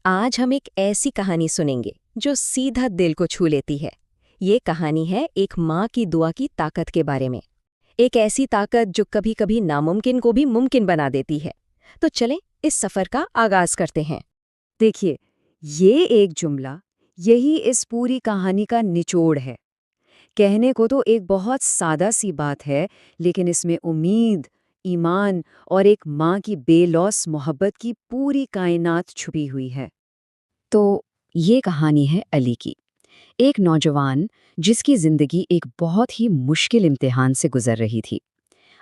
آج ہم ایک ایسی کہانی سنیں گے جو سیدھا دل کو چھو لیتی ہے۔ یہ کہانی ہے ایک ماں کی دعا کی طاقت کے بارے میں۔ ایک ایسی طاقت جو کبھی کبھی ناممکن کو بھی ممکن بنا دیتی ہے۔ تو چلیں اس سفر کا آغاز کرتے ہیں۔ دیکھیے، یہ ایک جملہ یہی اس پوری کہانی کا نچوڑ ہے۔ کہنے کو تو ایک بہت سادہ سی بات ہے، لیکن اس میں امید، ایمان اور ایک ماں کی بے لوث محبت کی پوری کائنات چھپی ہوئی ہے۔ تو یہ کہانی ہے علی کی، ایک نوجوان جس کی زندگی ایک بہت ہی مشکل امتحان سے گزر رہی تھی۔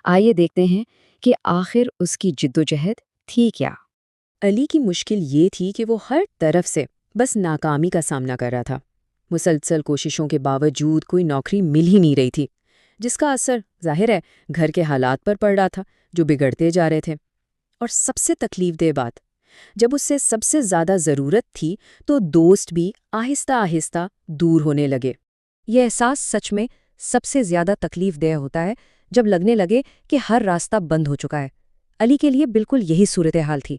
آئیے دیکھتے ہیں کہ آخر اس کی جدوجہد تھی کیا۔ علی کی مشکل یہ تھی کہ وہ ہر طرف سے بس ناکامی کا سامنا کر رہا تھا۔ مسلسل کوششوں کے باوجود کوئی نوکری مل ہی نہیں رہی تھی، جس کا اثر ظاہر ہے گھر کے حالات پر پڑ رہا تھا جو بگڑتے جا رہے تھے۔ اور سب سے تکلیف دہ بات، جب اس سے سب سے زیادہ ضرورت تھی تو دوست بھی آہستہ آہستہ دور ہونے لگے۔ یہ احساس سچ میں سب سے زیادہ تکلیف دہ ہوتا ہے جب لگنے لگے کہ ہر راستہ بند ہو چکا ہے۔ علی کے لیے بالکل یہی صورتحال تھی۔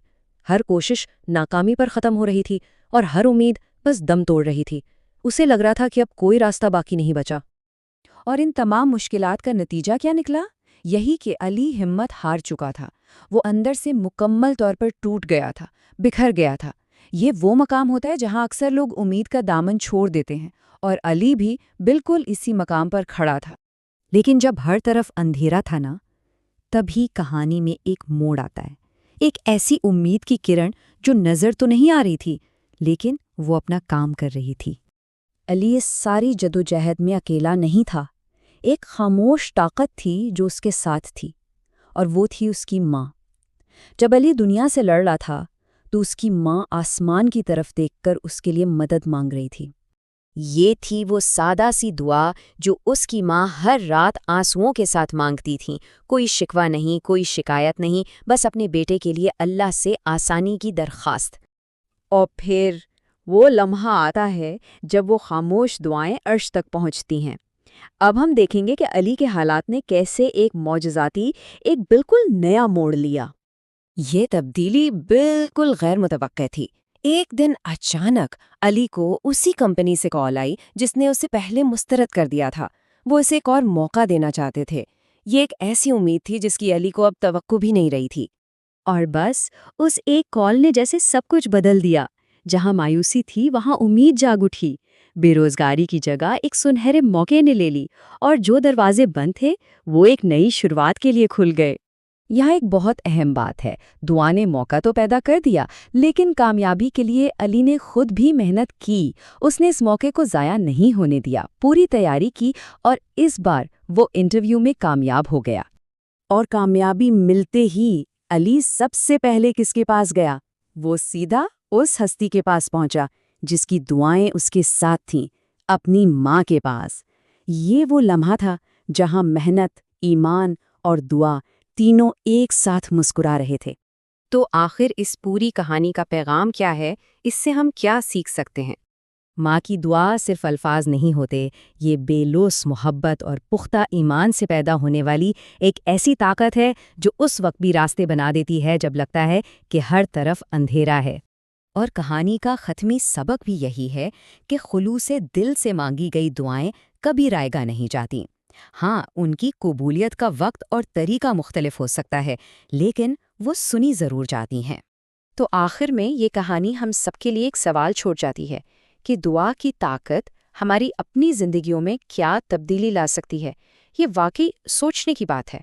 ہر کوشش ناکامی پر ختم ہو رہی تھی اور ہر امید بس دم توڑ رہی تھی۔ اسے لگ رہا تھا کہ اب کوئی راستہ باقی نہیں بچا۔ اور ان تمام مشکلات کا نتیجہ کیا نکلا؟ یہی کہ علی ہمت ہار چکا تھا۔ وہ اندر سے مکمل طور پر ٹوٹ گیا تھا، بکھر گیا تھا۔ یہ وہ مقام ہوتا ہے جہاں اکثر لوگ امید کا دامن چھوڑ دیتے ہیں، اور علی بھی بالکل اسی مقام پر کھڑا تھا۔ لیکن جب ہر طرف اندھیرا تھا نا، تبھی کہانی میں ایک موڑ آتا ہے۔ ایک ایسی امید کی کرن جو نظر تو نہیں آ رہی تھی، لیکن وہ اپنا کام کر رہی تھی۔ علی اس ساری جدوجہد میں اکیلا نہیں تھا۔ ایک خاموش طاقت تھی جو اس کے ساتھ تھی، اور وہ تھی اس کی ماں۔ جب علی دنیا سے لڑ رہا تھا تو اس کی ماں آسمان کی طرف دیکھ کر اس کے لیے مدد مانگ رہی تھی۔ یہ تھی وہ سادہ سی دعا جو اس کی ماں ہر رات آنسوؤں کے ساتھ مانگتی تھیں۔ کوئی شکوہ نہیں، کوئی شکایت نہیں، بس اپنے بیٹے کے لیے اللہ سے آسانی کی درخواست۔ اور پھر وہ لمحہ آتا ہے جب وہ خاموش دعائیں عرش تک پہنچتی ہیں۔ اب ہم دیکھیں گے کہ علی کے حالات نے کیسے ایک معجزاتی، ایک بالکل نیا موڑ لیا۔ یہ تبدیلی بالکل غیر متوقع تھی۔ ایک دن اچانک علی کو اسی کمپنی سے کال آئی جس نے اسے پہلے مسترد کر دیا تھا۔ وہ اسے ایک اور موقع دینا چاہتے تھے۔ یہ ایک ایسی امید تھی جس کی علی کو اب توقع بھی نہیں رہی تھی۔ اور بس اس ایک کال نے جیسے سب کچھ بدل دیا۔ جہاں مایوسی تھی وہاں امید جاگ اٹھی۔ بے روزگاری کی جگہ ایک سنہرے موقع نے لے لی، اور جو دروازے بند تھے وہ ایک نئی شروعات کے لیے کھل گئے۔ یہاں ایک بہت اہم بات ہے، دعا نے موقع تو پیدا کر دیا، لیکن کامیابی کے لیے علی نے خود بھی محنت کی۔ اس نے اس موقع کو ضائع نہیں ہونے دیا، پوری تیاری کی، اور اس بار وہ انٹرویو میں کامیاب ہو گیا۔ اور کامیابی ملتے ہی علی سب سے پہلے کس کے پاس گیا؟ وہ سیدھا اس ہستی کے پاس پہنچا جس کی دعائیں اس کے ساتھ تھیں، اپنی ماں کے پاس۔ یہ وہ لمحہ تھا جہاں محنت، ایمان اور دعا تینوں ایک ساتھ مسکرا رہے تھے۔ تو آخر اس پوری کہانی کا پیغام کیا ہے؟ اس سے ہم کیا سیکھ سکتے ہیں؟ ماں کی دعا صرف الفاظ نہیں ہوتے، یہ بے لوث محبت اور پختہ ایمان سے پیدا ہونے والی ایک ایسی طاقت ہے جو اس وقت بھی راستے بنا دیتی ہے جب لگتا ہے کہ ہر طرف اندھیرا ہے۔ اور کہانی کا ختمی سبق بھی یہی ہے کہ خلوص دل سے مانگی گئی دعائیں کبھی رائگاں نہیں جاتیں۔ ہاں، ان کی قبولیت کا وقت اور طریقہ مختلف ہو سکتا ہے، لیکن وہ سنی ضرور جاتی ہیں۔ تو آخر میں یہ کہانی ہم سب کے لیے ایک سوال چھوڑ جاتی ہے کہ دعا کی طاقت ہماری اپنی زندگیوں میں کیا تبدیلی لا سکتی ہے۔ یہ واقعی سوچنے کی بات ہے۔